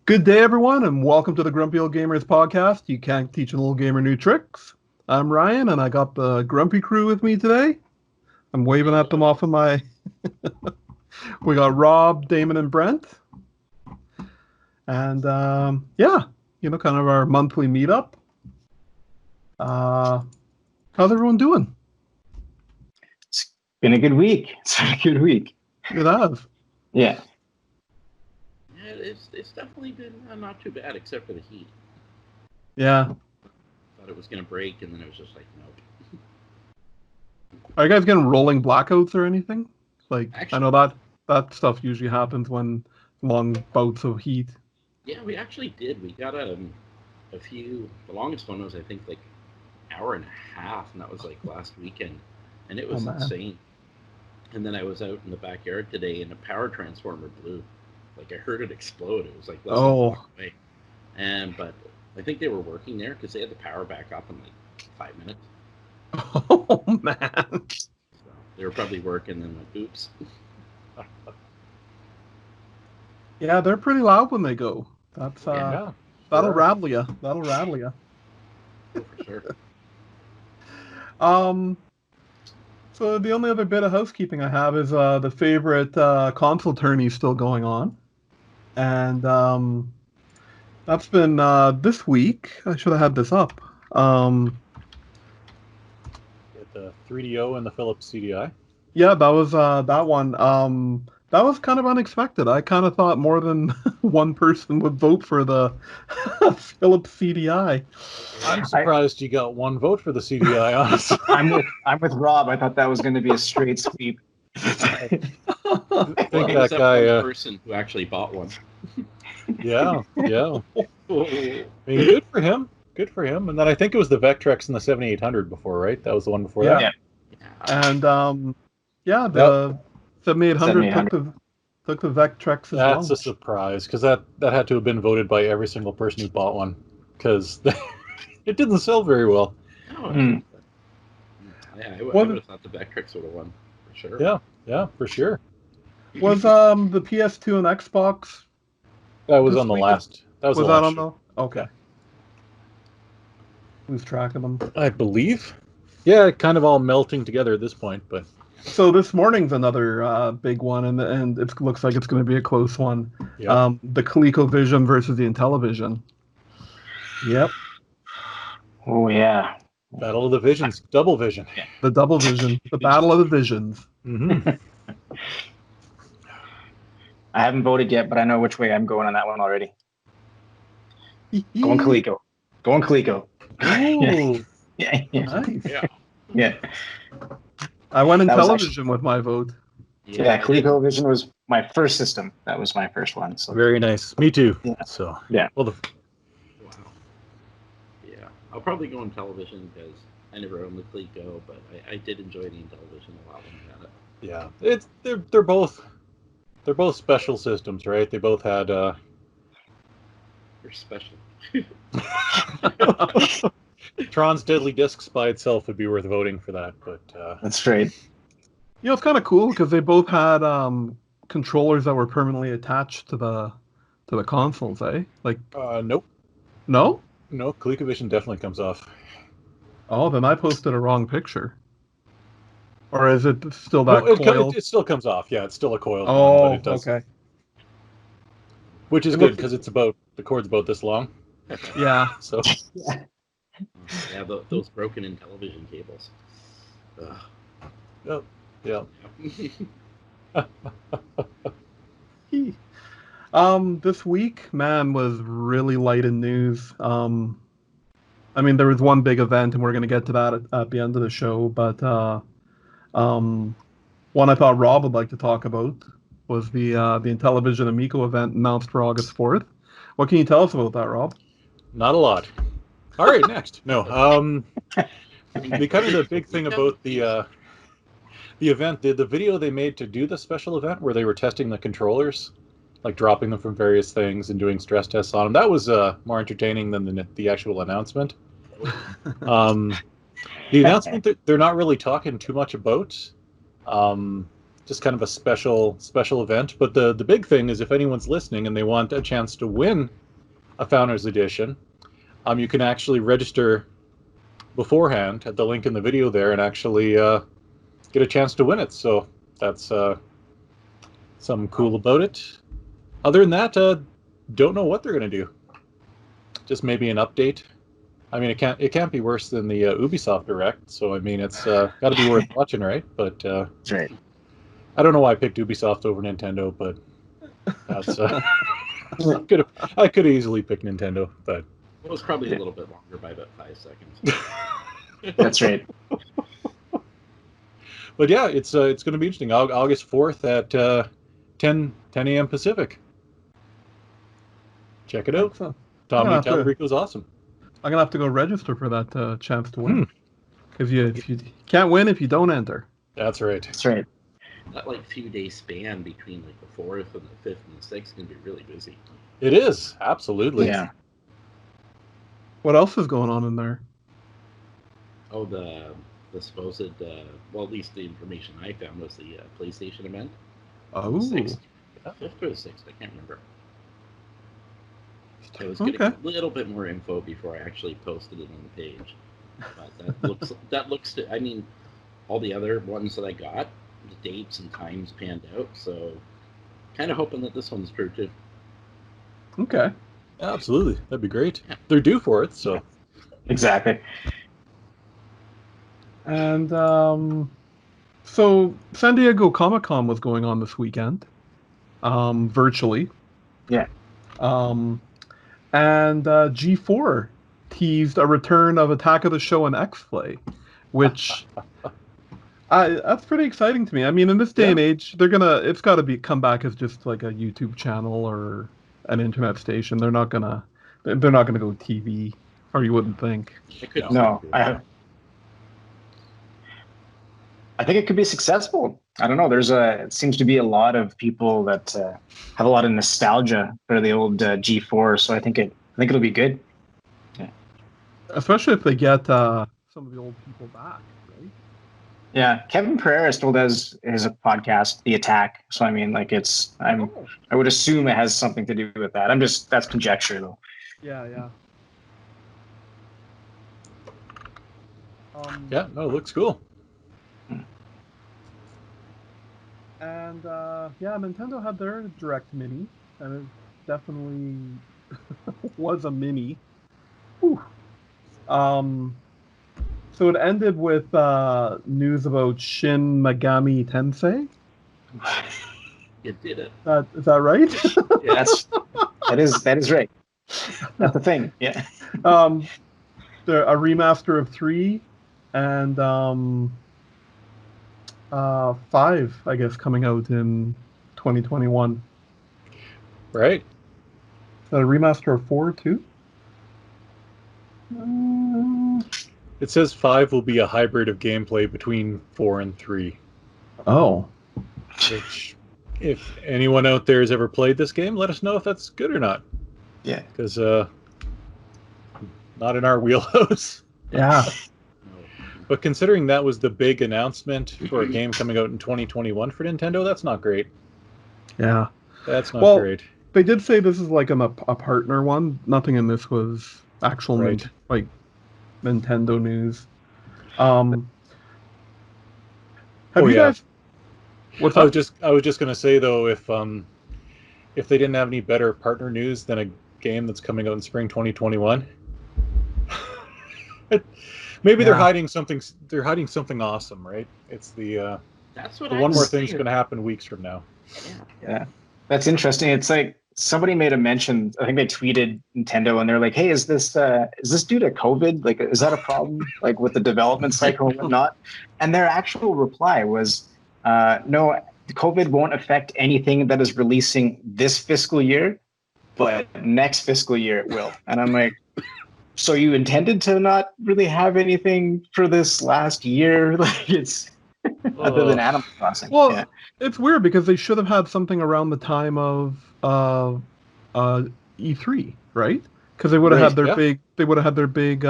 Good day, everyone, and welcome to the Grumpy Old Gamers podcast. You can't teach an old gamer new tricks. I'm Ryan, and I got the Grumpy crew with me today. I'm waving at them off of my... We got Rob, Damon, and Brent. And, kind of our monthly meetup. How's everyone doing? It's been a good week. It has. Yeah. It's definitely been not too bad, except for the heat. Yeah. Thought it was going to break, and then it was just like, nope. Are you guys getting rolling blackouts or anything? Actually, I know that stuff usually happens when long bouts of heat. Yeah, we actually did. We got a few. The longest one was, I think, like hour and a half, and that was like last weekend, and it was insane. And then I was out in the backyard today, and a power transformer blew. Like, I heard it explode. It was like less than a block away. But I think they were working there because they had the power back up in like 5 minutes. Oh, man. So they were probably working and went, oops. Yeah, they're pretty loud when they go. That's that'll rattle you. That'll rattle you. For sure. So the only other bit of housekeeping I have is the favorite console tourney still going on. And that's been this week. I should have had this up. The 3DO and the Philips CDI. Yeah, that was that one. That was kind of unexpected. I kind of thought more than one person would vote for the Philips CDI. I'm surprised you got one vote for the CDI, honestly. I'm with Rob. I thought that was going to be a straight sweep. I think that guy... one person who actually bought one. Yeah. I mean, good for him. And then I think it was the Vectrex and the 7800 before, right? That was the one before that? Yeah. And, the 7800 took the Vectrex as well. That's a surprise, because that had to have been voted by every single person who bought one, because it didn't sell very well. No. Yeah, I would have thought the Vectrex would have won, for sure. Yeah, for sure. Was the PS2 and Xbox? That was on the last. That was the last on show. the? Okay. Lose track of them. I believe. Yeah, kind of all melting together at this point, but. So this morning's another big one, and it looks like it's going to be a close one. Yeah. The ColecoVision versus the Intellivision. Yep. Oh yeah. Battle of the Visions, double vision. The double vision, the battle of the visions. Mm-hmm. I haven't voted yet, but I know which way I'm going on that one already. Going Coleco. Ooh. Yeah. Nice. Yeah. I went Intellivision with my vote. Yeah, ColecoVision was my first system. That was my first one. So. Very nice. Me too. Yeah. So yeah. Wow. Yeah, I'll probably go on television because I never owned the Coleco, but I did enjoy the Intellivision a lot when I had it. Yeah, they're both special systems, right? They both had. They're special. Tron's Deadly Discs by itself would be worth voting for that, but that's right. You know, it's kind of cool because they both had controllers that were permanently attached to the consoles, eh? Like, nope. No? No, ColecoVision definitely comes off. Oh, then I posted a wrong picture. Or is it still that coil? It still comes off. Yeah, it's still a coil. Oh, but it does. Okay. Which is good because the cord's about this long. Yeah. So. Yeah, those broken Intellivision cables. Yep. Yeah. This week, man, was really light in news. I mean, there was one big event, and we're going to get to that at the end of the show. But one I thought Rob would like to talk about was the Intellivision Amico event announced for August 4th. What can you tell us about that, Rob? Not a lot. All right, next. No. The big thing about the event, the video they made to do the special event where they were testing the controllers, like dropping them from various things and doing stress tests on them, that was more entertaining than the actual announcement. The announcement, they're not really talking too much about. just kind of a special event. But the big thing is if anyone's listening and they want a chance to win a Founders Edition, you can actually register beforehand at the link in the video there and actually get a chance to win it. So that's something cool about it. Other than that, don't know what they're going to do. Just maybe an update. I mean, it can't be worse than the Ubisoft Direct. So I mean, it's got to be worth watching, right? But That's right. I don't know why I picked Ubisoft over Nintendo, but that's I could easily pick Nintendo, but It was probably a little bit longer by about 5 seconds. That's right. But yeah, it's going to be interesting. August 4th at 10 a.m. Pacific. Check it out. Excellent. Tommy Yeah, Talarico's awesome. I'm gonna have to go register for that chance to win. Because you can't win if you don't enter. That's right. That's right. That like few day span between like the 4th and the 5th and the 6th can be really busy. It is, absolutely. Yeah. What else is going on in there? Oh, the supposed well, at least the information I found was the PlayStation event. Oh, 6th, 5th or the 6th, I can't remember. I was getting a little bit more info before I actually posted it on the page. But that looks I mean, all the other ones that I got, the dates and times panned out, so kind of hoping that this one's true too. okay. Absolutely. That'd be great. They're due for it, so. Exactly. And so San Diego Comic-Con was going on this weekend, virtually. Yeah. And G4 teased a return of Attack of the Show and X-Play, which that's pretty exciting to me. I mean, in this day and age, it's got to come back as just like a YouTube channel or an internet station. They're not gonna go TV, or you wouldn't think. No, I think it could be successful. I don't know. It seems to be a lot of people that have a lot of nostalgia for the old G4. So I think it'll be good. Yeah. Especially if they get some of the old people back, right? Yeah, Kevin Pereira still does his podcast, The Attack. So I mean, like I would assume it has something to do with that. That's conjecture though. Yeah. Yeah, no, it looks cool. And Nintendo had their Direct Mini, and it definitely was a mini. Whew. So it ended with news about Shin Megami Tensei. You did it. Is that right? Yeah, that is right. That's the thing. Yeah. A remaster of 3 and 5, I guess, coming out in 2021. Right. Is that a remaster of 4 too? It says 5 will be a hybrid of gameplay between 4 and 3. Oh. Which, if anyone out there has ever played this game, let us know if that's good or not. Yeah. Because not in our wheelhouse. Yeah. But considering that was the big announcement for a game coming out in 2021 for Nintendo, that's not great. Yeah. That's not great. They did say this is like a partner one. Nothing in this was actual Nintendo news. Have you guys? What's I up? was just gonna say though, if they didn't have any better partner news than a game that's coming out in spring 2021, maybe they're hiding something. They're hiding something awesome, right? It's the That's what the I one was more thing's saying. going to happen weeks from now. Yeah. That's interesting. It's like somebody made a mention. I think they tweeted Nintendo, and they're like, "Hey, is this due to COVID? Like, is that a problem? Like with the development cycle and whatnot?" And their actual reply was, "No, COVID won't affect anything that is releasing this fiscal year, but next fiscal year it will." And I'm like, "So you intended to not really have anything for this last year? Like it's other than Animal Crossing?" Well, yeah. It's weird because they should have had something around the time of E3, right? Because they would have had their big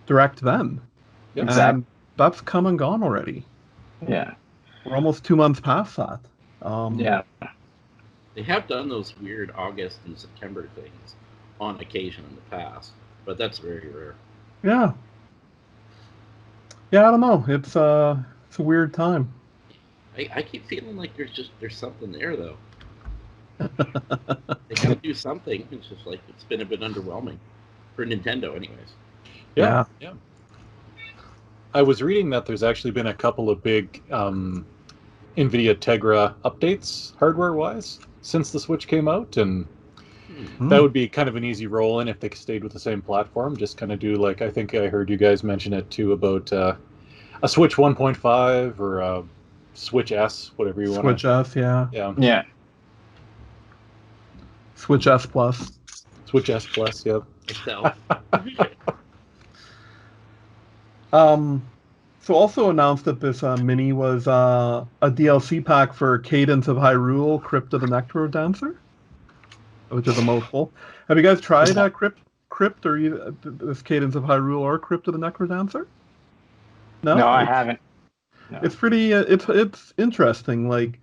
direct then. Yep. Exactly. And that's come and gone already. Yeah. We're almost 2 months past that. Yeah. They have done those weird August and September things on occasion in the past, but that's very rare. Yeah. Yeah, I don't know. It's a weird time. I keep feeling like there's something there though. They gotta do something. It's just like it's been a bit underwhelming for Nintendo, anyways. Yeah. I was reading that there's actually been a couple of big NVIDIA Tegra updates, hardware-wise, since the Switch came out, and that would be kind of an easy roll-in if they stayed with the same platform. Just kind of do like, I think I heard you guys mention it too, about a Switch 1.5 or a Switch S, whatever you want. Switch S, yeah. Yeah. Switch S Plus. Switch S Plus, yep. Myself. So also announced that this mini was a DLC pack for Cadence of Hyrule, Crypt of the Nectar Dancer, which is a mouthful. Have you guys tried Crypt or this Cadence of Hyrule or Crypt of the Nectar Dancer? No, I haven't. No. It's pretty. It's interesting. Like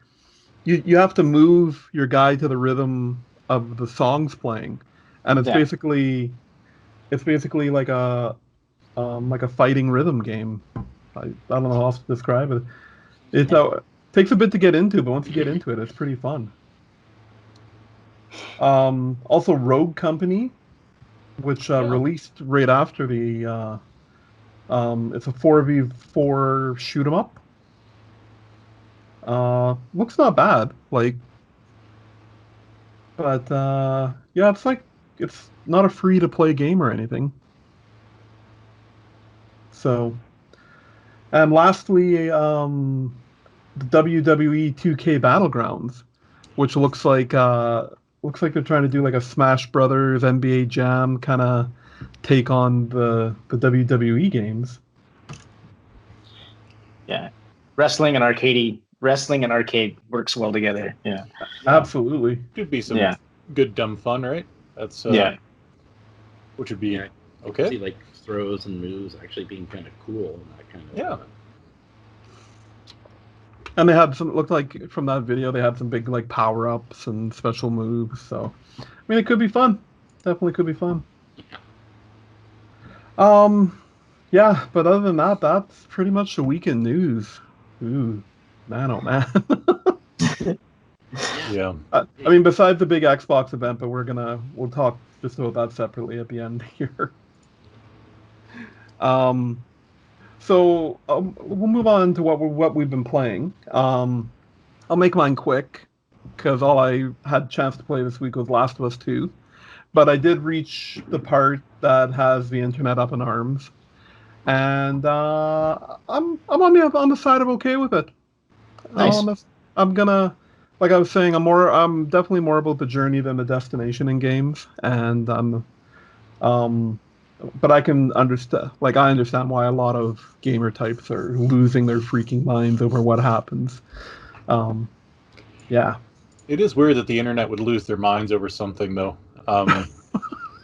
you have to move your guy to the rhythm of the songs playing, and it's basically like a fighting rhythm game. I don't know how else to describe it. It takes a bit to get into, but once you get into it, it's pretty fun. Also, Rogue Company, which released right after the. It's a 4v4 shoot 'em up. Looks not bad, but yeah, it's not a free to play game or anything. So, and lastly, the WWE 2K Battlegrounds, which looks like they're trying to do like a Smash Brothers NBA Jam kind of take on the WWE games. Yeah, wrestling and arcade works well together. Yeah, absolutely. Could be some good dumb fun, right? That's which would be okay. See like throws and moves actually being kind of cool and that kind of And they had it looked like from that video they had some big like power ups and special moves. So, I mean, it could be fun. Definitely could be fun. Yeah, but other than that, that's pretty much the weekend news. Ooh, man, oh man. Yeah. I mean, besides the big Xbox event, but we'll talk just about that separately at the end here. So we'll move on to what we've been playing. I'll make mine quick because all I had a chance to play this week was Last of Us 2. But I did reach the part that has the internet up in arms, and I'm on the side of okay with it. Nice. I'm gonna, like I was saying, I'm definitely more about the journey than the destination in games, and but I can understand, like I understand why a lot of gamer types are losing their freaking minds over what happens. Yeah. It is weird that the internet would lose their minds over something, though.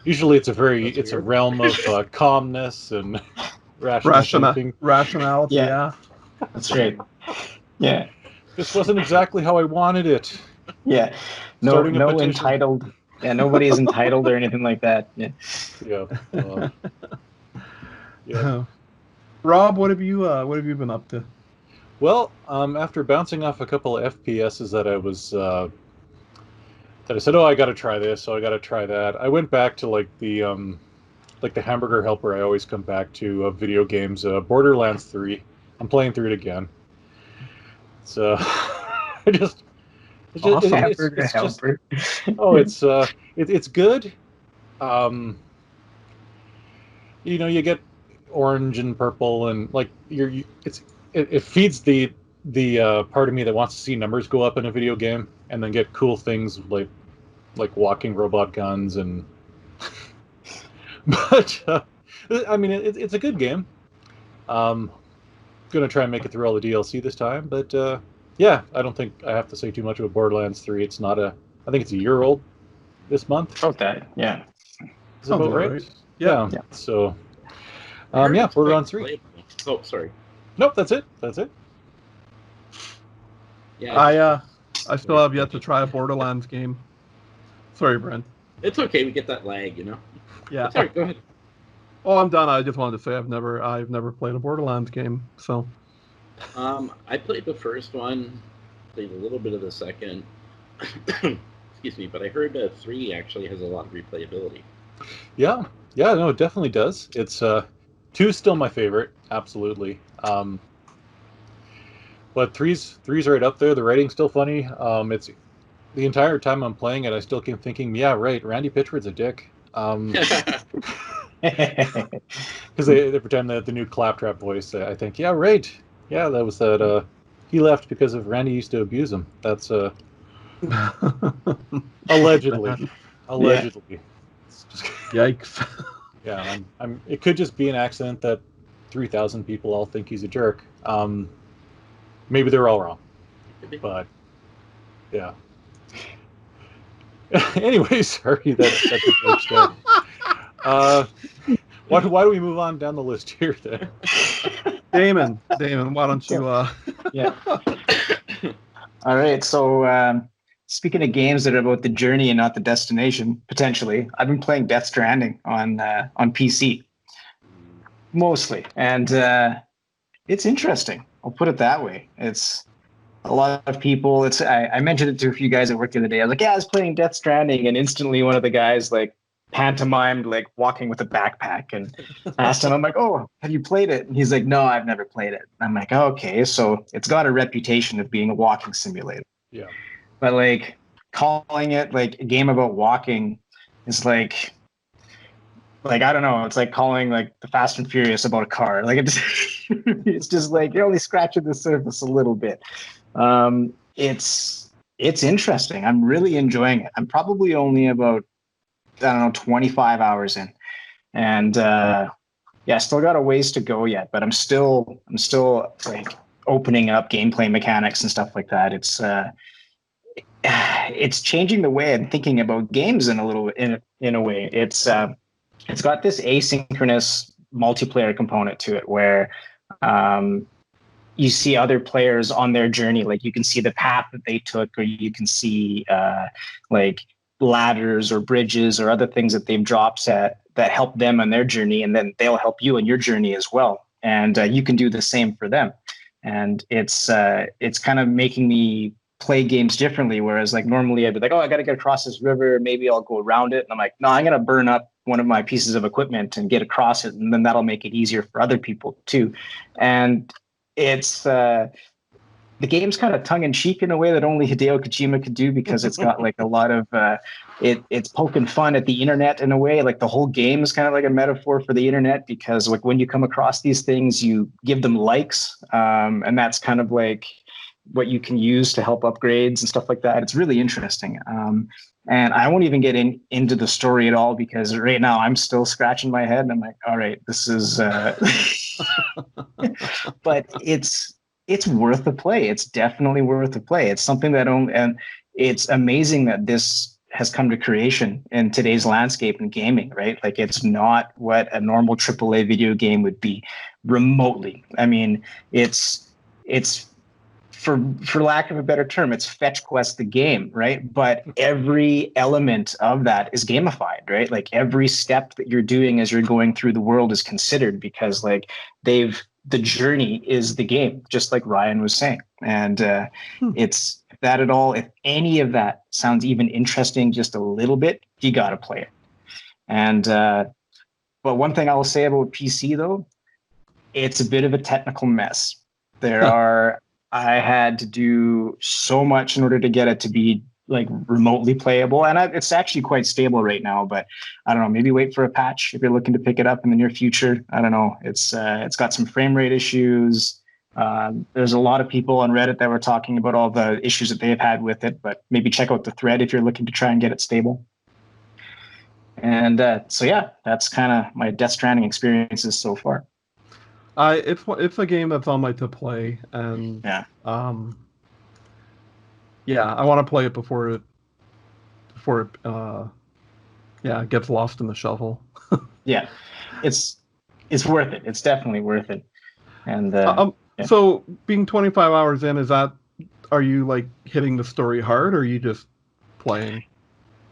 Usually, it's a realm of calmness and rationality. Yeah, that's right. Yeah, this wasn't exactly how I wanted it. Yeah, no entitled. Yeah, nobody is entitled or anything like that. Yeah. Yeah. Rob, what have you been up to? Well, after bouncing off a couple of FPSs that I said, oh, I got to try this, so I got to try that. I went back to like the hamburger helper I always come back to of video games. Borderlands 3. I'm playing through it again. So it's good. You get orange and purple and like it feeds the part of me that wants to see numbers go up in a video game and then get cool things like walking robot guns and but I mean it's a good game. Gonna try and make it through all the DLC this time, but yeah, I don't think I have to say too much about Borderlands 3. It's not I think it's a year old this month. Okay, yeah. Is that about right? Yeah. So Borderlands 3. Oh, sorry. Nope, that's it. Yeah. I still have yet to try a Borderlands game. Sorry, Brent. It's okay. We get that lag, you know. Yeah. Sorry. Go ahead. Oh, I'm done. I just wanted to say I've never played a Borderlands game. So. I played the first one, played a little bit of the second. Excuse me, but I heard 3 actually has a lot of replayability. Yeah, no, it definitely does. It's 2's still my favorite, absolutely. But three's right up there. The writing's still funny. It's the entire time I'm playing it, I still keep thinking, yeah, right, Randy Pitchford's a dick. Because they pretend that the new Claptrap voice. I think, yeah, right. Yeah, that was that. He left because of Randy used to abuse him. That's allegedly. Allegedly. Just, Yikes. yeah, it could just be an accident that 3,000 people all think he's a jerk. Maybe they're all wrong. But yeah. Anyway, sorry, that's a joke there. Why do we move on down the list here then? Damon, why don't you Yeah. All right. So speaking of games that are about the journey and not the destination, potentially, I've been playing Death Stranding on PC mostly, and it's interesting. I'll put it that way. It's a lot of people. I mentioned it to a few guys at work the other day. I was like, yeah, I was playing Death Stranding, and instantly one of the guys like pantomimed like walking with a backpack and asked him, I'm like, oh, have you played it? And he's like, no, I've never played it. I'm like, okay, so it's got a reputation of being a walking simulator. Yeah. But like calling it like a game about walking is like I don't know, it's like calling like the Fast and Furious about a car. Like it's just like you're only scratching the surface a little bit. It's interesting. I'm really enjoying it. I'm probably only about, I don't know, 25 hours in, and still got a ways to go yet. But I'm still like opening up gameplay mechanics and stuff like that. It's changing the way I'm thinking about games in a way. It's got this asynchronous multiplayer component to it where you see other players on their journey. Like you can see the path that they took, or you can see like ladders or bridges or other things that they've dropped that help them on their journey, and then they'll help you on your journey as well. And you can do the same for them. And it's kind of making me play games differently. Whereas like normally I'd be like, oh, I got to get across this river. Maybe I'll go around it. And I'm like, no, I'm going to burn up one of my pieces of equipment and get across it. And then that'll make it easier for other people too. And it's, the game's kind of tongue in cheek in a way that only Hideo Kojima could do, because it's got like a lot of, it's poking fun at the internet in a way. Like the whole game is kind of like a metaphor for the internet, because like when you come across these things, you give them likes. And that's kind of like what you can use to help upgrades and stuff like that. It's really interesting. And I won't even get into the story at all, because right now I'm still scratching my head and I'm like, all right, this is, but it's worth the play. It's definitely worth the play. It's something and it's amazing that this has come to creation in today's landscape in gaming, right? Like it's not what a normal AAA video game would be remotely. I mean, it's for lack of a better term, it's Fetch Quest the game, right? But every element of that is gamified, right? Like every step that you're doing as you're going through the world is considered, because like the journey is the game, just like Ryan was saying. And it's that at all, if any of that sounds even interesting just a little bit, you got to play it. And but one thing I will say about PC though, it's a bit of a technical mess. I had to do so much in order to get it to be like remotely playable, and it's actually quite stable right now. But I don't know, maybe wait for a patch if you're looking to pick it up in the near future. I don't know. It's got some frame rate issues. There's a lot of people on Reddit that were talking about all the issues that they've had with it, but maybe check out the thread if you're looking to try and get it stable. And so yeah, that's kind of my Death Stranding experiences so far. It's a game that's on my to play, and I want to play it before it gets lost in the shuffle. Yeah, it's worth it. It's definitely worth it. And so being 25 hours in, is that are you like hitting the story hard, or are you just playing?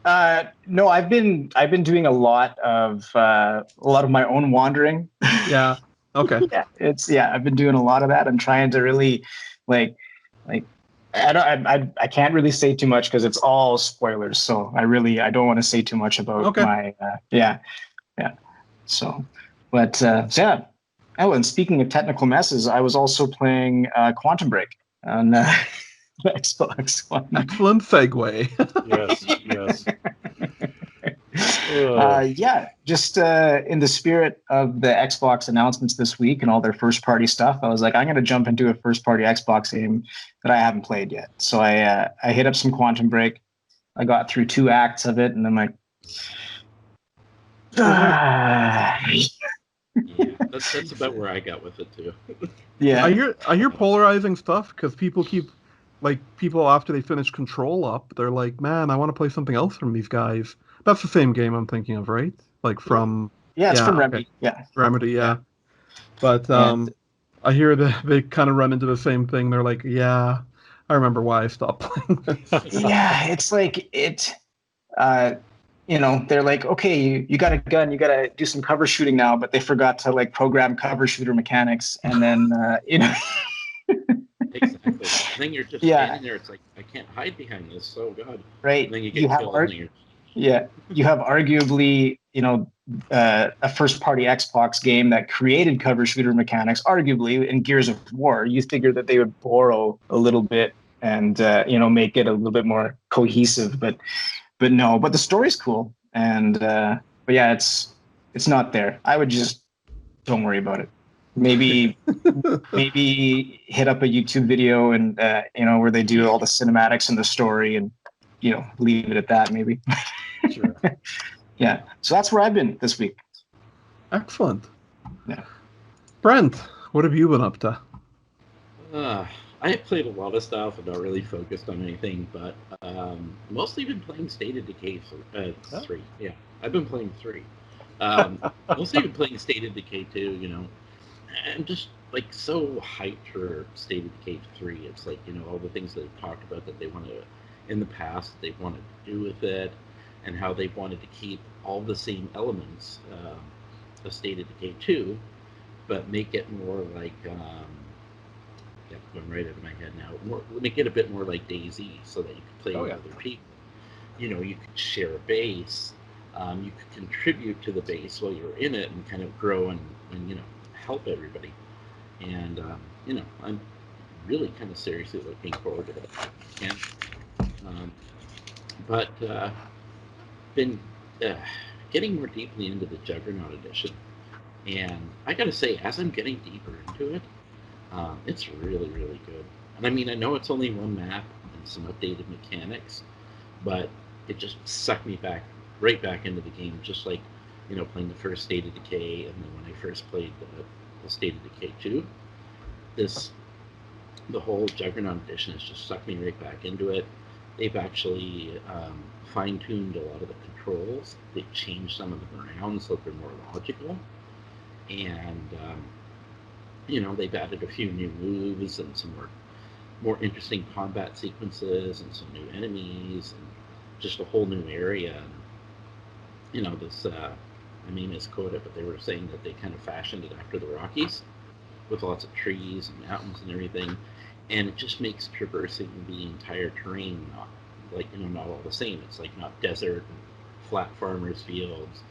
No, I've been doing a lot of my own wandering. Yeah. Okay. I've been doing a lot of that. I'm trying to really like I can't really say too much because it's all spoilers. So I don't want to say too much about my yeah. So, but so yeah. Oh, and speaking of technical messes, I was also playing Quantum Break on Xbox One. Excellent segue. Yes. Yeah, just in the spirit of the Xbox announcements this week and all their first party stuff, I was like, I'm going to jump into a first party Xbox game that I haven't played yet. So I hit up some Quantum Break. I got through 2 acts of it, and I'm like, Yeah, that's about where I got with it too. yeah. I hear polarizing stuff because people after they finish Control up, they're like, man, I want to play something else from these guys. That's the same game I'm thinking of, right? Like from it's from Remedy. Yeah, Remedy. Yeah. But I hear that they kind of run into the same thing. They're like, yeah, I remember why I stopped playing this. Yeah, it's like it. They're like, okay, you got a gun, you got to do some cover shooting now, but they forgot to like program cover shooter mechanics, and then Exactly. And then you're just standing there. It's like, I can't hide behind this. Oh God. Right. And then you get killed. You have arguably, a first-party Xbox game that created cover shooter mechanics, arguably in Gears of War. You figure that they would borrow a little bit and make it a little bit more cohesive, but no. But the story's cool, and but yeah, it's not there. I would just don't worry about it. Maybe hit up a YouTube video and where they do all the cinematics and the story, and leave it at that. Maybe. Sure. Yeah. So that's where I've been this week. Excellent. Yeah. Brent, what have you been up to? I have played a lot of stuff and not really focused on anything, but mostly been playing State of Decay 3. Yeah, I've been playing 3. Mostly been playing State of Decay 2, I'm just like so hyped for State of Decay 3. It's like, all the things they've talked about that they want to, in the past, they've wanted to do with it, and how they've wanted to keep all the same elements of State of Decay 2, but make it more like, going right out of my head now, make it a bit more like DayZ, so that you could play with other people. You could share a base, you could contribute to the base while you're in it and kind of grow and help everybody. And, I'm really kind of seriously looking forward to it. But been getting more deeply into the Juggernaut edition, and I gotta say, as I'm getting deeper into it, it's really, really good. And I mean, I know it's only one map and some updated mechanics, but it just sucked me right back into the game, just like playing the first State of Decay, and then when I first played the State of Decay 2, the whole Juggernaut edition has just sucked me right back into it. They've actually fine-tuned a lot of the controls. They've changed some of them around so they're more logical. And, they've added a few new moves and some more interesting combat sequences and some new enemies and just a whole new area. And, this, I may misquote it, but they were saying that they kind of fashioned it after the Rockies with lots of trees and mountains and everything. And it just makes traversing the entire terrain not all the same. It's like not desert and flat farmers fields.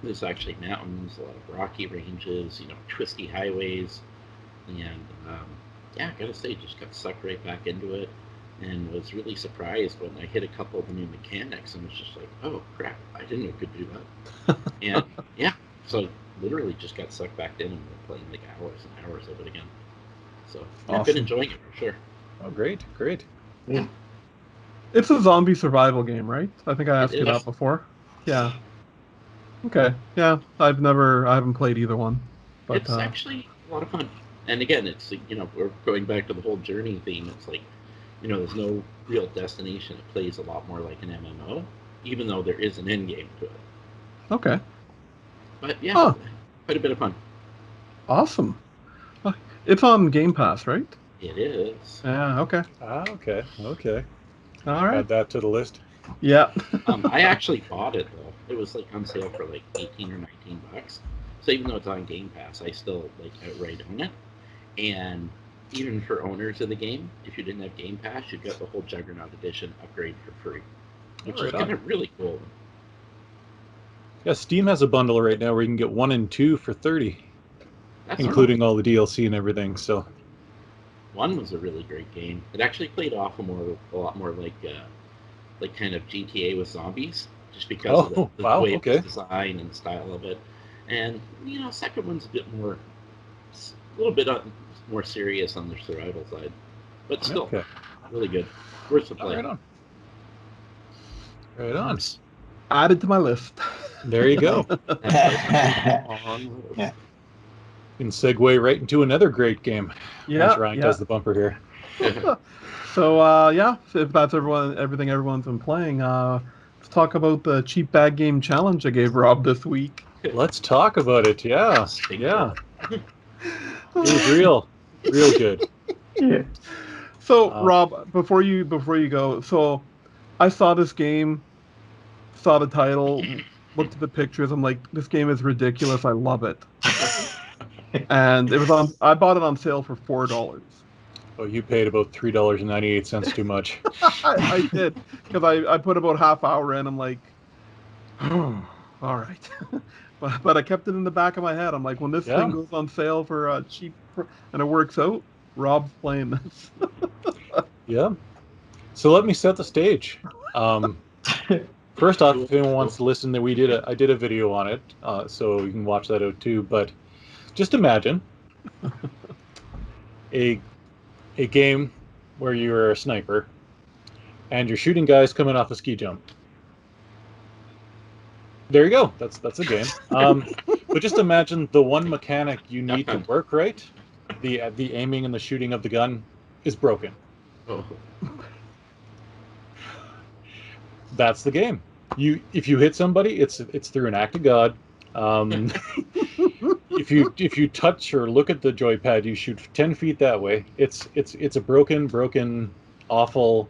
There's actually mountains, a lot of rocky ranges, twisty highways. And I gotta say, just got sucked right back into it, and was really surprised when I hit a couple of the new mechanics and was just like, oh crap, I didn't know it could do that. And so literally just got sucked back in and we're playing like hours and hours of it again. So awesome. I've been enjoying it for sure. Oh, great. Yeah. It's a zombie survival game, right? I think I asked you that before. Yeah. Okay. Yeah, I haven't played either one. But it's actually a lot of fun. And again, it's we're going back to the whole journey theme. It's like, there's no real destination. It plays a lot more like an MMO, even though there is an end game to it. Okay. But yeah, quite a bit of fun. Awesome. It's on Game Pass, right? It is. Yeah. Okay. Okay. All right. Add that to the list. Yeah. I actually bought it though. It was like on sale for like 18 or 19 bucks. So even though it's on Game Pass, I still like outright own it. And even for owners of the game, if you didn't have Game Pass, you'd get the whole Juggernaut Edition upgrade for free, which is kind of really cool. Yeah, Steam has a bundle right now where you can get 1 and 2 for $30, including all the DLC and everything. So 1 was a really great game. It actually played off a lot more like kind of GTA with zombies, just because of the way it was design and style of it. And second one's a little bit more serious on the survival side, but still really good. Worth the play. Right on. Added to my list. There you go. Yeah. You can segue right into another great game. Yeah. As Ryan does the bumper here. So if that's everything everyone's been playing, let's talk about the cheap bag game challenge I gave Rob this week. Let's talk about it. Yeah. It was real good. Yeah. So Rob, before you go, so I saw this game, saw the title, looked at the pictures. I'm like, this game is ridiculous. I love it. And it was I bought it on sale for $4. Oh, you paid about $3.98 too much. I did, because I put about half hour in. I'm like, all right. but I kept it in the back of my head. I'm like, when this thing goes on sale for cheap and it works out, Rob's playing this. Yeah. So let me set the stage. First off, if anyone wants to listen, I did a video on it, so you can watch that out too. But just imagine a game where you're a sniper and you're shooting guys coming off a ski jump. There you go. That's a game. But just imagine the one mechanic you need to work right, the aiming and the shooting of the gun, is broken. Oh. That's the game. If you hit somebody, it's through an act of God. If you touch or look at the joypad, you shoot 10 feet that way. It's a broken, awful,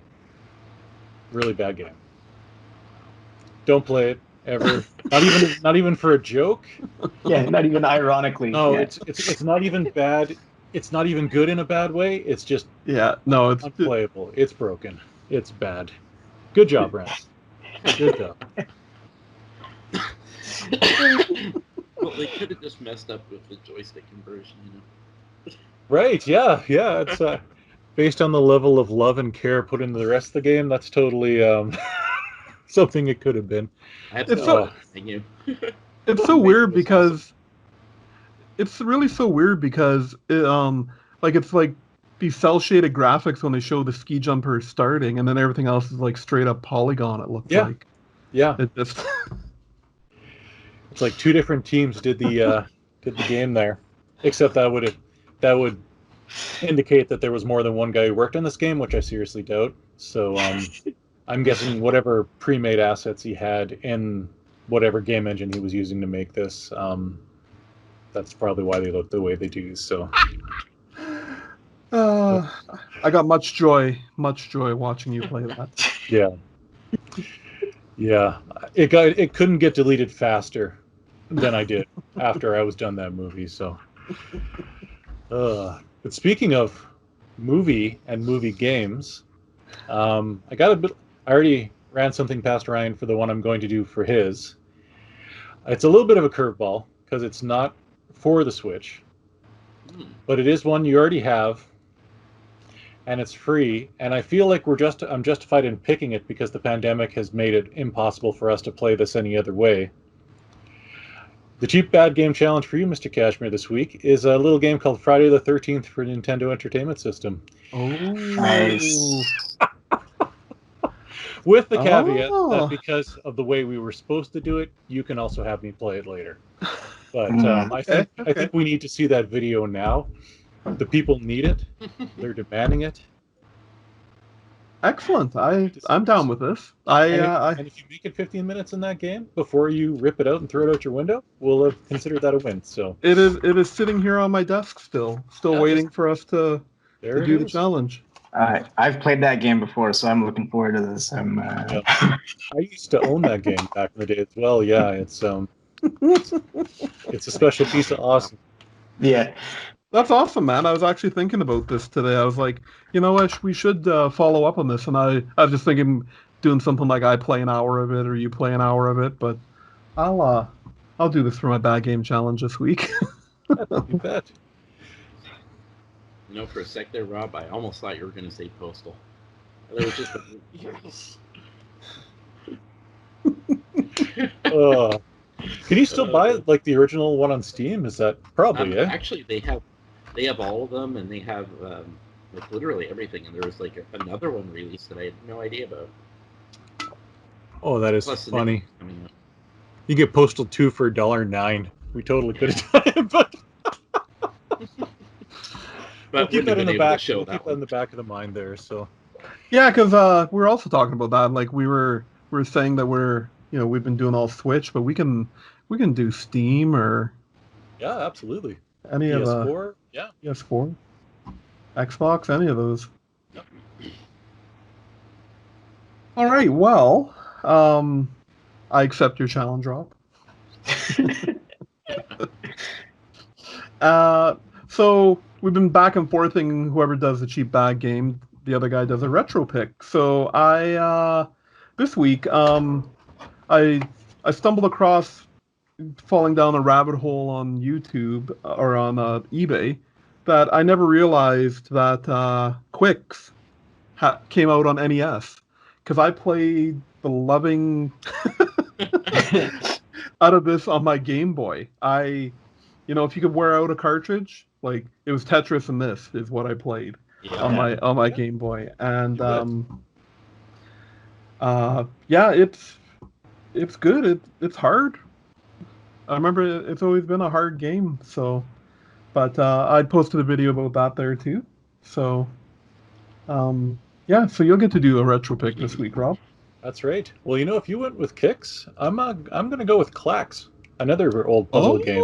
really bad game. Don't play it ever. Not even for a joke. Yeah, not even ironically. No, it's not even bad. It's not even good in a bad way. It's just it's unplayable. It's broken. It's bad. Good job, Brent. Good job. Well, they could have just messed up with the joystick conversion, Right? Yeah. It's based on the level of love and care put into the rest of the game. That's totally something it could have been. It's so weird because it's really so weird because it's like these cell shaded graphics when they show the ski jumper starting, and then everything else is like straight up polygon. It looks like. Yeah. It just. It's like two different teams did the game there, except that would indicate that there was more than one guy who worked on this game, which I seriously doubt. So I'm guessing whatever pre-made assets he had in whatever game engine he was using to make this, that's probably why they look the way they do. So I got much joy watching you play that. Yeah. It couldn't get deleted faster than I did after I was done that movie. So, but speaking of movie and movie games, I already ran something past Ryan for the one I'm going to do for his. It's a little bit of a curveball because it's not for the Switch, but it is one you already have, and it's free. And I feel like I'm justified in picking it because the pandemic has made it impossible for us to play this any other way. The cheap bad game challenge for you, Mr. Cashmere, this week is a little game called Friday the 13th for Nintendo Entertainment System. Oh, nice. With the caveat that because of the way we were supposed to do it, you can also have me play it later. But I think we need to see that video now. The people need it. They're demanding it. Excellent. I'm down with this. And if you make it 15 minutes in that game before you rip it out and throw it out your window, we'll have considered that a win. So it is sitting here on my desk still waiting for us to There to it do the is. challenge. I've played that game before, so I'm looking forward to this. Yeah. I used to own that game back in the day as well. Yeah, it's a special piece of awesome. Yeah. That's awesome, man. I was actually thinking about this today. I was like, you know what, we should follow up on this. And I was just thinking doing something like I play an hour of it or you play an hour of it. But I'll do this for my bad game challenge this week. You bet. You know, for a sec there, Rob, I almost thought you were going to say Postal. There was just yes. Can you still buy like the original one on Steam? Is that probably Actually, they have all of them, and they have like literally everything. And there was like another one released that I had no idea about. Oh, that is Plus funny. You get Postal 2 for $1.09. We totally could have done it, but we'll keep that in the back. We'll keep that in the back of the mind there. So yeah, because we were also talking about that. Like we were saying that we've been doing all Switch, but we can do Steam or yeah, absolutely. Any PS4, of PS4, Xbox, any of those. Yep. All right. Well, I accept your challenge, Rob. So we've been back and forthing. Whoever does the cheap bag game, the other guy does a retro pick. So I this week I stumbled across falling down a rabbit hole on YouTube or on eBay that I never realized that Quicks came out on NES because I played the loving out of this on my Game Boy. If you could wear out a cartridge, like it was Tetris and this is what I played on my Game Boy, and it's good. It's hard. I remember it's always been a hard game. So, but I posted a video about that there too. So, so you'll get to do a retro pick this week, Rob. That's right. Well, if you went with Kicks, I'm gonna go with Clax, another old puzzle game.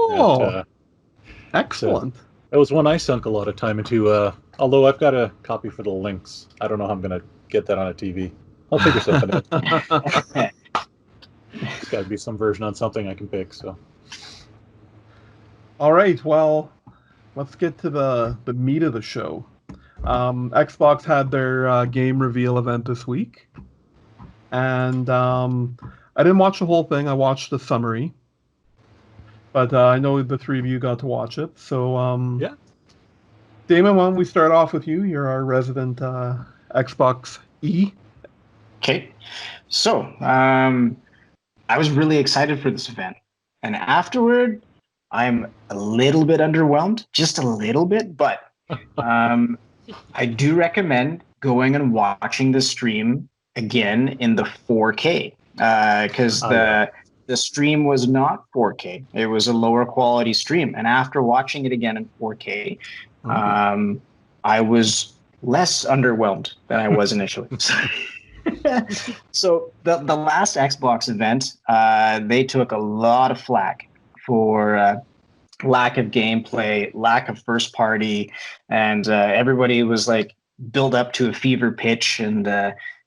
Excellent. That was one I sunk a lot of time into. Although I've got a copy for the Lynx. I don't know how I'm gonna get that on a TV. I'll figure something out. It's got to be some version on something I can pick. So. All right. Well, let's get to the meat of the show. Xbox had their game reveal event this week, and I didn't watch the whole thing. I watched the summary, but I know the three of you got to watch it. So yeah, Damon, why don't we start off with you? You're our resident Xbox E. Okay, so I was really excited for this event, and afterward, I'm a little bit underwhelmed, just a little bit, but I do recommend going and watching the stream again in the 4K because the stream was not 4K. It was a lower quality stream. And after watching it again in 4K, I was less underwhelmed than I was initially. So the last Xbox event, they took a lot of flack for lack of gameplay, lack of first party, and everybody was like built up to a fever pitch, and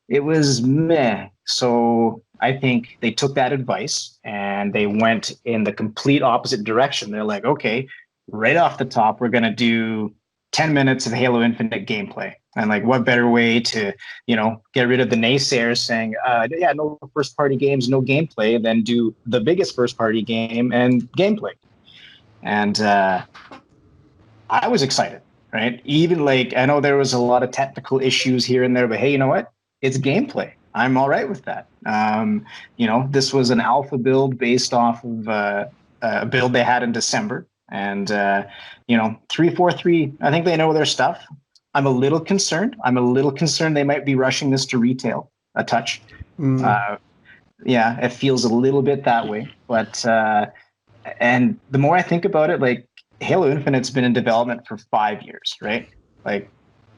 it was meh. So I think they took that advice and they went in the complete opposite direction. They're like, okay, right off the top, we're going to do 10 minutes of Halo Infinite gameplay. And like, what better way to, get rid of the naysayers saying, no first party games, no gameplay, than do the biggest first party game and gameplay. And I was excited, right? Even like, I know there was a lot of technical issues here and there, but hey, you know what? It's gameplay. I'm all right with that. This was an alpha build based off of a build they had in December. And, 343, I think they know their stuff. I'm a little concerned. They might be rushing this to retail a touch. It feels a little bit that way. But, and the more I think about it, like Halo Infinite's been in development for 5 years, right? Like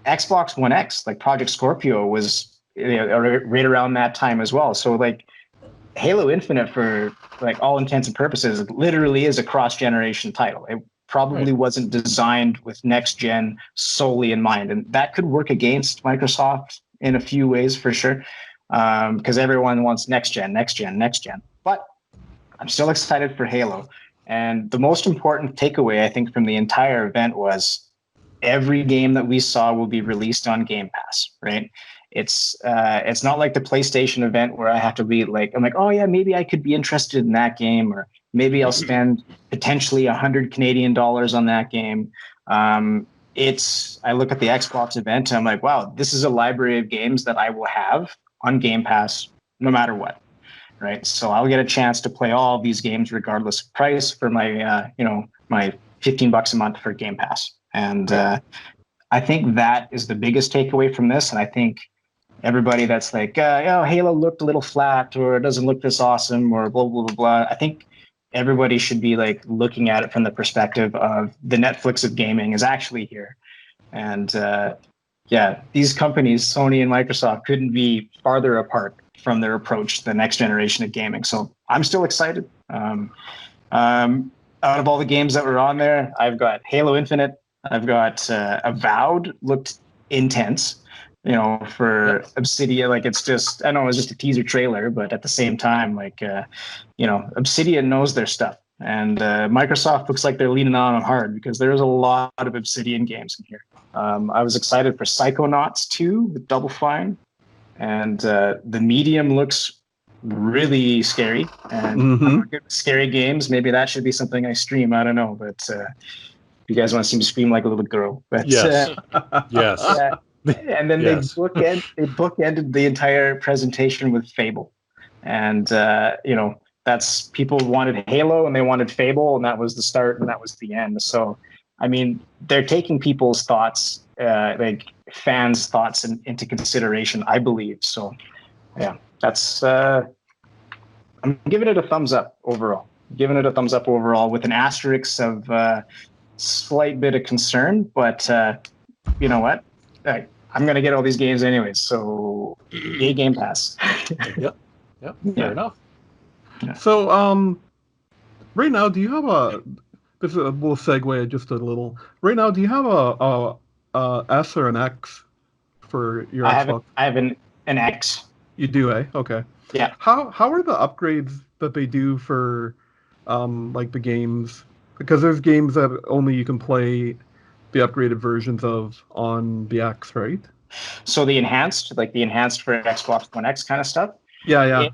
Xbox One X, like Project Scorpio was right around that time as well. So like Halo Infinite, for like all intents and purposes, literally is a cross-generation title. It probably wasn't designed with next gen solely in mind, and that could work against Microsoft in a few ways for sure, because everyone wants next gen. But I'm still excited for Halo, and the most important takeaway I think from the entire event was every game that we saw will be released on Game Pass, right? It's not like the PlayStation event where I have to be like, I'm like, oh yeah, maybe I could be interested in that game, or maybe I'll spend potentially 100 Canadian dollars on that game. I look at the Xbox event and I'm like, wow, this is a library of games that I will have on Game Pass no matter what, right? So I'll get a chance to play all these games regardless of price for my my $15 a month for Game Pass. And I think that is the biggest takeaway from this. And I think everybody that's like, Halo looked a little flat, or it doesn't look this awesome, or blah, blah, blah, blah. I think everybody should be like looking at it from the perspective of the Netflix of gaming is actually here. And these companies, Sony and Microsoft, couldn't be farther apart from their approach to the next generation of gaming. So I'm still excited. Out of all the games that were on there, I've got Halo Infinite. I've got Avowed, looked intense. For Obsidian, like it's just, I know it was just a teaser trailer, but at the same time, like, Obsidian knows their stuff, and Microsoft looks like they're leaning on them hard because there's a lot of Obsidian games in here. I was excited for Psychonauts 2 with Double Fine, and the Medium looks really scary, and I'm not good with scary games. Maybe that should be something I stream. I don't know, but you guys want to see me scream like a little girl? But yes. And then they bookended the entire presentation with Fable, and that's, people wanted Halo and they wanted Fable, and that was the start and that was the end. So I mean, they're taking people's thoughts, like fans' thoughts into consideration, I believe. So yeah, that's I'm giving it a thumbs up overall. With an asterisk of slight bit of concern, but you know what? I'm going to get all these games anyways, so yay Game Pass. Yep, fair enough. Yeah. So, right now, do you have we'll segue just a little. Right now, do you have a S or an X for your Xbox? I have an X. You do, eh? Okay. Yeah. How are the upgrades that they do for, like the games? Because there's games that only you can play the upgraded versions of on the X, right? So the enhanced for Xbox One X kind of stuff. Yeah.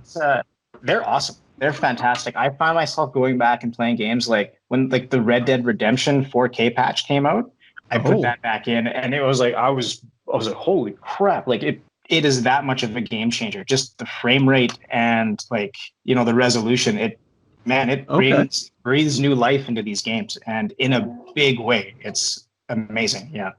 They're awesome. They're fantastic. I find myself going back and playing games like when like the Red Dead Redemption 4K patch came out. I put that back in, and it was like I was like, holy crap! Like it is that much of a game changer. Just the frame rate and like the resolution. It breathes new life into these games, and in a big way. It's amazing. Yeah.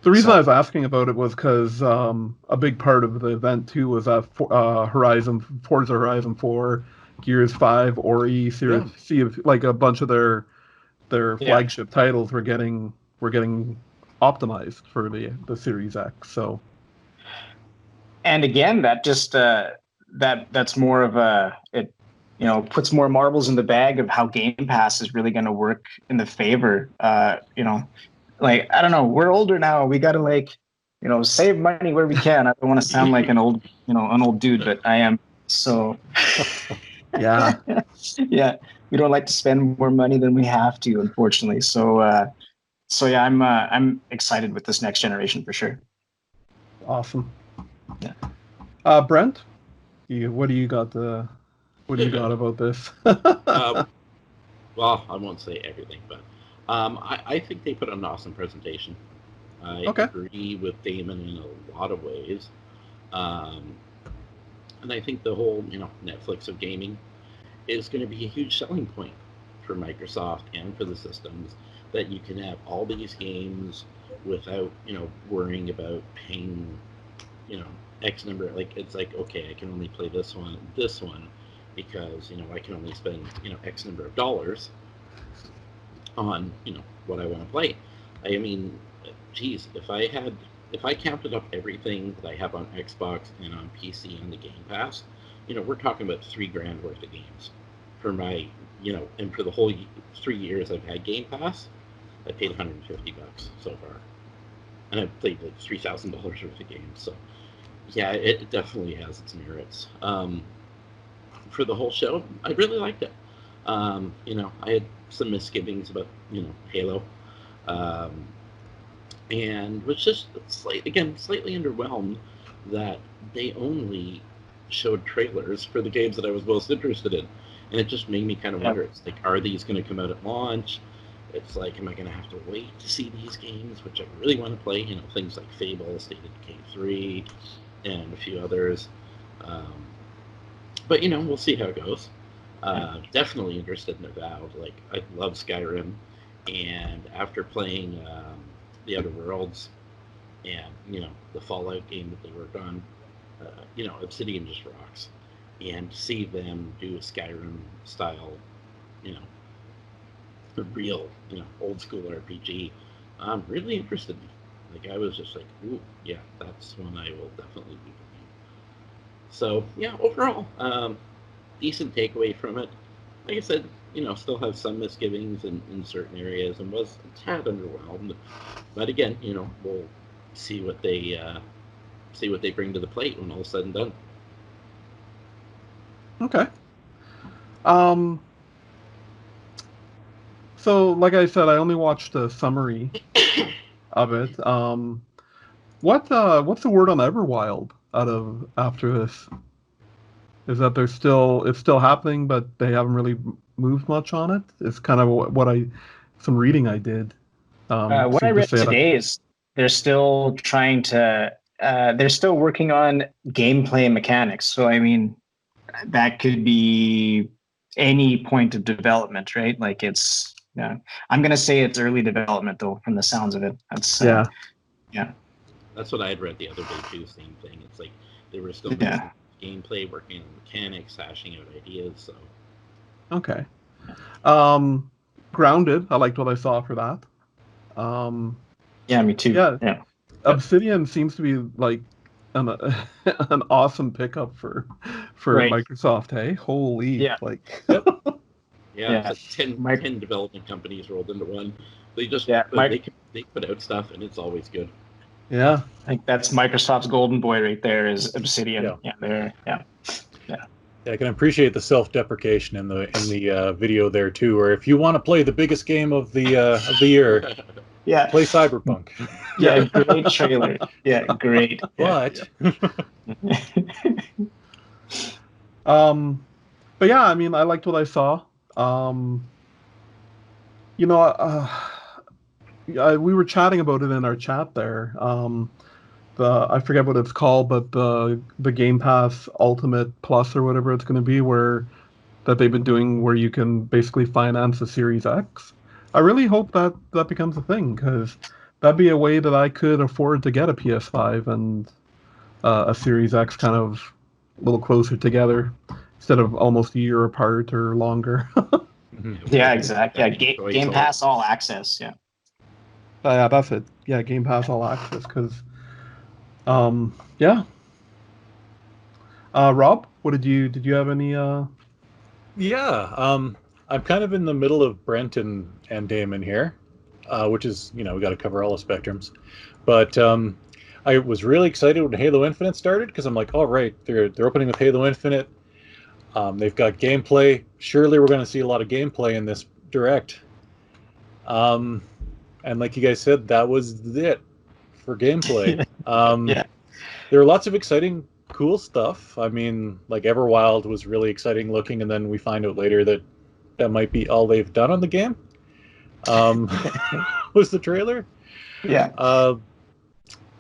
The reason I was asking about it was because a big part of the event too was Forza Horizon 4, Gears 5, Ori, Sea of, like a bunch of their flagship titles were getting optimized for the Series X. So, and again, that just that's more of it puts more marbles in the bag of how Game Pass is really going to work in the favor. Like, I don't know, we're older now. We got to save money where we can. I don't want to sound like an old dude, but I am. So yeah. Yeah, we don't like to spend more money than we have to, unfortunately. So yeah, I'm excited with this next generation for sure. Awesome. Yeah. Brent, what do you got about this? Well, I won't say everything, but I think they put an awesome presentation. I agree with Damon in a lot of ways. And I think the whole, Netflix of gaming is going to be a huge selling point for Microsoft and for the systems, that you can have all these games without, worrying about paying, X number. Like, it's like, okay, I can only play this one, because, I can only spend, X number of dollars on, what I want to play. I mean, geez, if I counted up everything that I have on Xbox and on PC and the Game Pass, we're talking about $3,000 worth of games for my, and for the whole 3 years I've had Game Pass, I paid $150 so far, and I've played like $3,000 worth of games. So yeah, it definitely has its merits. For the whole show, I really liked it. I had some misgivings about Halo, and was just slightly underwhelmed that they only showed trailers for the games that I was most interested in, and it just made me kind of wonder. It's like, are these going to come out at launch? It's like, am I going to have to wait to see these games, which I really want to play? Things like Fable, State of Decay 3, and a few others. But we'll see how it goes. Definitely interested in Avowed. Like, I love Skyrim, and after playing the Outer Worlds and the Fallout game that they worked on, Obsidian just rocks. And to see them do a Skyrim style, a real old school RPG, really interested me. Like, I was just like, ooh, yeah, that's one I will definitely be playing. So yeah, overall, decent takeaway from it. Like I said, still have some misgivings in certain areas, and was a tad underwhelmed. But again, we'll see what they bring to the plate when all is said and done. Okay. So, like I said, I only watched a summary of it. What's the word on Everwild after this? Is that it's still happening, but they haven't really moved much on it? It's kind of some reading I did. What I read today is they're still they're still working on gameplay mechanics. So, I mean, that could be any point of development, right? Like, I'm going to say it's early development, though, from the sounds of it. That's yeah. That's what I had read the other day too. Same thing. It's like they were still doing gameplay, working on mechanics, hashing out ideas. So okay. Grounded. I liked what I saw for that. Yeah, me too. Yeah. Obsidian seems to be like an awesome pickup for Microsoft. Hey, holy, like. Yeah, it's like 10 development companies rolled into one. They just they put out stuff, and it's always good. Yeah, I think that's Microsoft's golden boy right there is Obsidian. Yeah. I can appreciate the self-deprecation in the video there too. Or if you want to play the biggest game of the year, play Cyberpunk. Yeah, great trailer. Yeah, great. But but yeah, I mean, I liked what I saw. We were chatting about it in our chat there. I forget what it's called, but the Game Pass Ultimate Plus or whatever it's going to be, that they've been doing, where you can basically finance a Series X. I really hope that becomes a thing, because that'd be a way that I could afford to get a PS5 and a Series X kind of a little closer together, instead of almost a year apart or longer. Yeah, exactly. Yeah, Game Pass All Access. Yeah. Yeah, that's it. Yeah, Game Pass All Access, because. Yeah. Rob, did you have any? Yeah. I'm kind of in the middle of Brent and Damon here, which is we got to cover all the spectrums, but I was really excited when Halo Infinite started, because I'm like, all right, they're opening with Halo Infinite. They've got gameplay. Surely we're going to see a lot of gameplay in this direct. And like you guys said, that was it for gameplay. There are lots of exciting, cool stuff. I mean, like Everwild was really exciting looking, and then we find out later that might be all they've done on the game. Was the trailer? Yeah.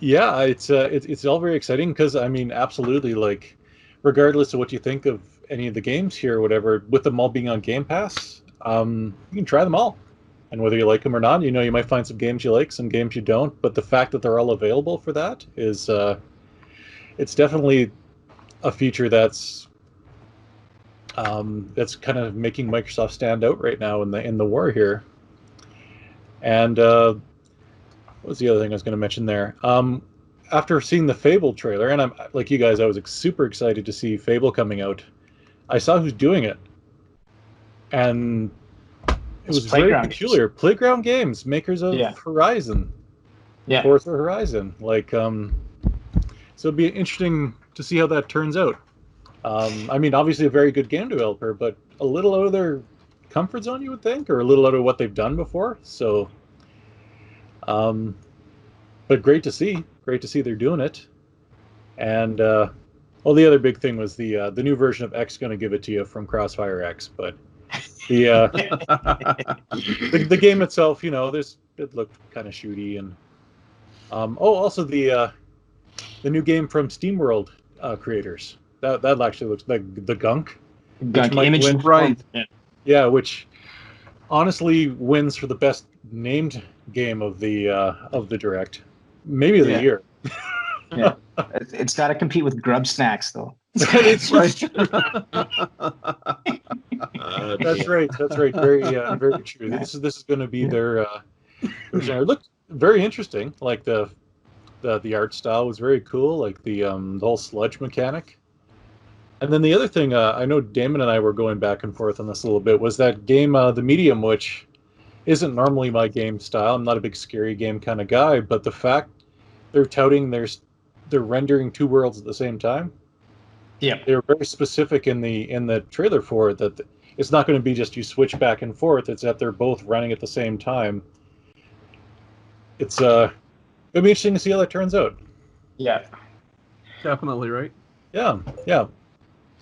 It's all very exciting, because I mean, absolutely, like, regardless of what you think of any of the games here or whatever, with them all being on Game Pass, you can try them all. And whether you like them or not, you might find some games you like, some games you don't. But the fact that they're all available for that is, it's definitely a feature that's kind of making Microsoft stand out right now in the war here. And what was the other thing I was going to mention there? After seeing the Fable trailer, and I'm like you guys, I was super excited to see Fable coming out. I saw who's doing it. and it was very Playground peculiar. games. Playground Games, makers of Yeah. Horizon, Yeah. Forza Horizon. Like, so it'd be interesting to see how that turns out. I mean, obviously a very good game developer, but a little out of their comfort zone, you would think, or a little out of what they've done before. So, but great to see. Great to see they're doing it. And well, the other big thing was the new version of X going to give it to you from Crossfire X, but the the game itself, you know, it looked kind of shooty, and also the new game from SteamWorld creators that actually looks like the Gunk, which might Image win. Right. Yeah, which honestly wins for the best named game of the direct, maybe of the Yeah. year. Yeah. It's got to compete with Grub Snacks, though. It's Right. That's right. That's right. Very very true. Yeah. This is going to be their genre. It looked very interesting. Like the art style was very cool. Like the whole sludge mechanic. And then the other thing, I know Damon and I were going back and forth on this a little bit, was that game, The Medium, which isn't normally my game style. I'm not a big scary game kind of guy, but the fact they're touting they're rendering two worlds at the same time. Yeah. They were very specific in the trailer for it that it's not going to be just you switch back and forth. It's that they're both running at the same time. It's it'll be interesting to see how that turns out. Yeah. Definitely, right? Yeah, yeah.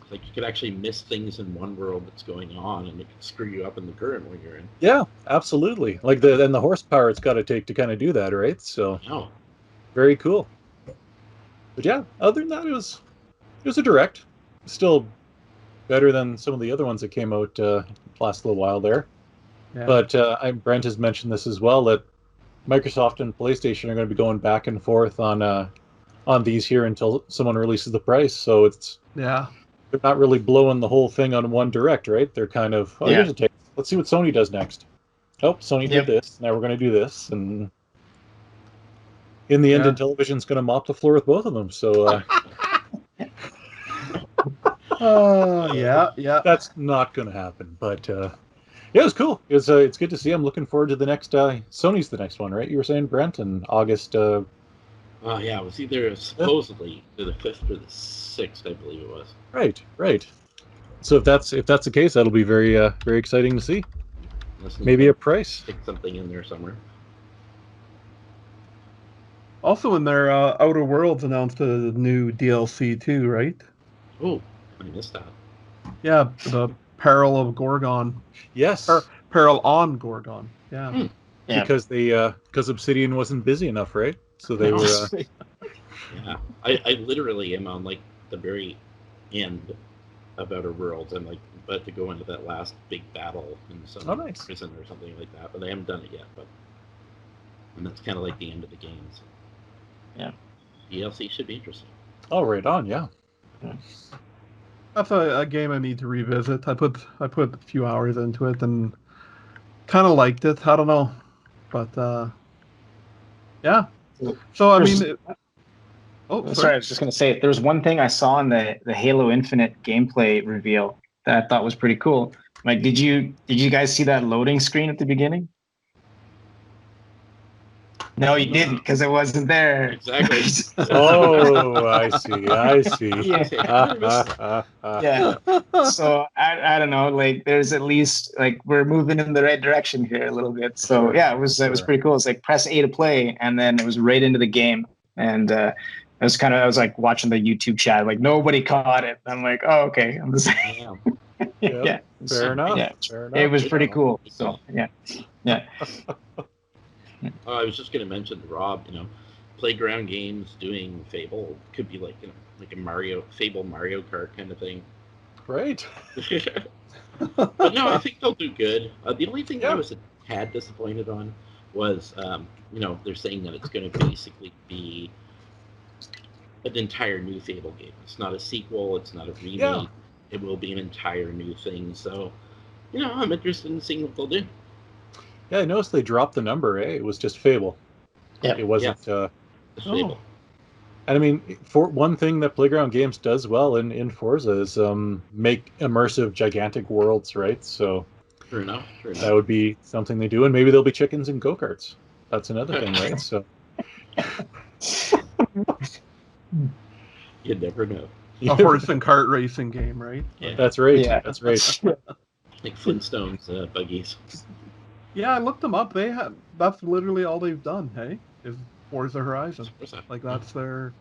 Like you could actually miss things in one world that's going on, and it could screw you up in the current one you're in. Yeah, absolutely. Like the horsepower it's got to take to kind of do that, right? So Oh, very cool. But yeah, other than that, it was a direct. Still better than some of the other ones that came out last little while there. Yeah. But Brent has mentioned this as well, that Microsoft and PlayStation are going to be going back and forth on these here until someone releases the price. So Yeah. they're not really blowing the whole thing on one direct, right? They're kind of, Yeah. here's a taste. Let's see what Sony does next. Oh, Sony Yep. did this. Now we're going to do this. And in the end, Yeah. Intellivision's going to mop the floor with both of them. So Yeah. that's not going to happen. But yeah, it was cool. It's good to see. I'm looking forward to the next. Sony's the next one, right? You were saying, Brent, in August. yeah, it was either supposedly the 5th or the 6th, I believe it was. Right. So if that's the case, that'll be very very exciting to see. Unless Maybe a price. stick something in there somewhere. Also, in their Outer Worlds announced a new DLC too, right? Oh, I missed that. Yeah, the Peril of Gorgon. Yes. Peril on Gorgon. Yeah. Hmm. Yeah. Because Obsidian wasn't busy enough, right? So they were. Yeah, I literally am on like the very end of Outer Worlds. I'm like about to go into that last big battle in some nice. prison or something like that, but I haven't done it yet. And that's kind of like the end of the game. So. Yeah. DLC should be interesting. Oh, right on. Yeah. That's a game I need to revisit. I put a few hours into it and kind of liked it. I don't know, but yeah. So I mean, Sorry, I was just gonna say there's one thing I saw in the Halo Infinite gameplay reveal that I thought was pretty cool. Like, did you guys see that loading screen at the beginning? No, you didn't, because it wasn't there. Exactly. Oh, I see. Yeah. Yeah. So I don't know. Like, there's at least like we're moving in the right direction here a little bit. So yeah, it was pretty cool. It's like press A to play, and then it was right into the game. And I was like watching the YouTube chat. Like nobody caught it. I'm like, oh, okay. I'm just yeah. Fair enough. Yeah. Fair enough. It was pretty cool. So yeah. Oh, I was just going to mention, Rob, Playground Games doing Fable could be like, like a Fable Mario Kart kind of thing. Right. But no, I think they'll do good. The only thing that I was a tad disappointed on was, they're saying that it's going to basically be an entire new Fable game. It's not a sequel. It's not a remake. Yeah. It will be an entire new thing. So, I'm interested in seeing what they'll do. Yeah, I noticed they dropped the number. It was just Fable. Yeah. It wasn't. It's Fable. And I mean, for one thing that Playground Games does well in Forza is make immersive, gigantic worlds, right? So True enough. That would be something they do, and maybe there'll be chickens and go-karts. That's another thing, right? So You never know. A horse and cart racing game, right? Yeah. That's right. Yeah. That's right. Like Flintstones buggies. Yeah, I looked them up. That's literally all they've done. Hey, is Forza Horizon. Like that's their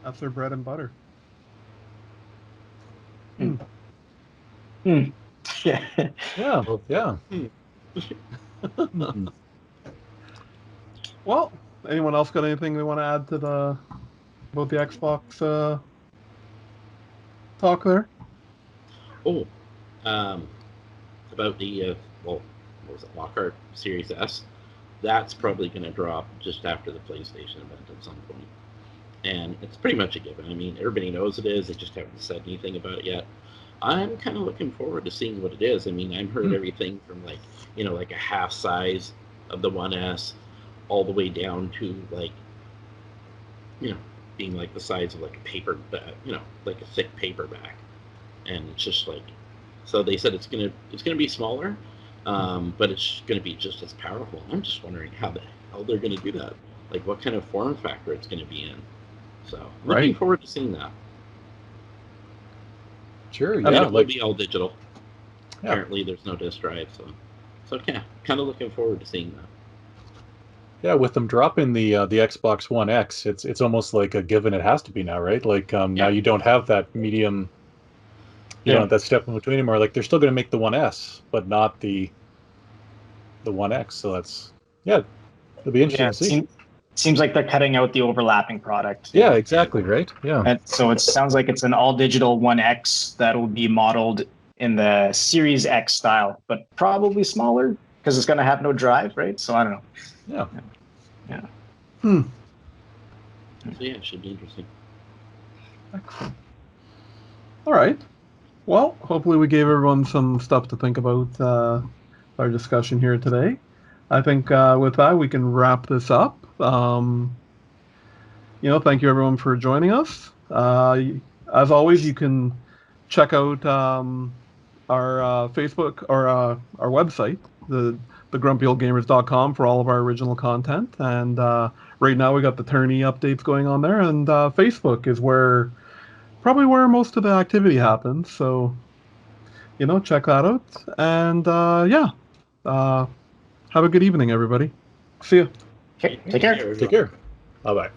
bread and butter. Yeah. Yeah. Yeah. Well, anyone else got anything they want to add to about the Xbox talk there? Oh, about the what was it, Lockhart Series S? That's probably going to drop just after the PlayStation event at some point, and it's pretty much a given. I mean, everybody knows it is. They just haven't said anything about it yet. I'm kind of looking forward to seeing what it is. I mean, I've heard everything from like a half size of the 1S, all the way down to like being like the size of like a paper, like a thick paperback, and it's just like, so they said it's gonna be smaller, but it's gonna be just as powerful. I'm just wondering how the hell they're gonna do that, like what kind of form factor it's gonna be in. So looking forward to seeing that. Sure. I mean, Yeah. it will be all digital. Yeah. Apparently, there's no disc drive, so yeah, kind of looking forward to seeing that. Yeah, with them dropping the Xbox One X, it's almost like a given. It has to be now, right? Like now you don't have that medium, you know, that step in between anymore. Like they're still going to make the One S, but not the One X. So that's it'll be interesting to see. Seems like they're cutting out the overlapping product. Yeah, exactly, right? Yeah. And so it sounds like it's an all digital One X that will be modeled in the Series X style, but probably smaller because it's going to have no drive, right? So I don't know. Yeah. So yeah, it should be interesting. Excellent. All right. Well, hopefully we gave everyone some stuff to think about our discussion here today. I think with that we can wrap this up. Thank you everyone for joining us. As always, you can check out our Facebook or our website, thegrumpyoldgamers.com, for all of our original content. And right now we got the tourney updates going on there, and Facebook is probably where most of the activity happens. So, check that out. And have a good evening, everybody. See you. Okay, take care. Take care. Bye-bye.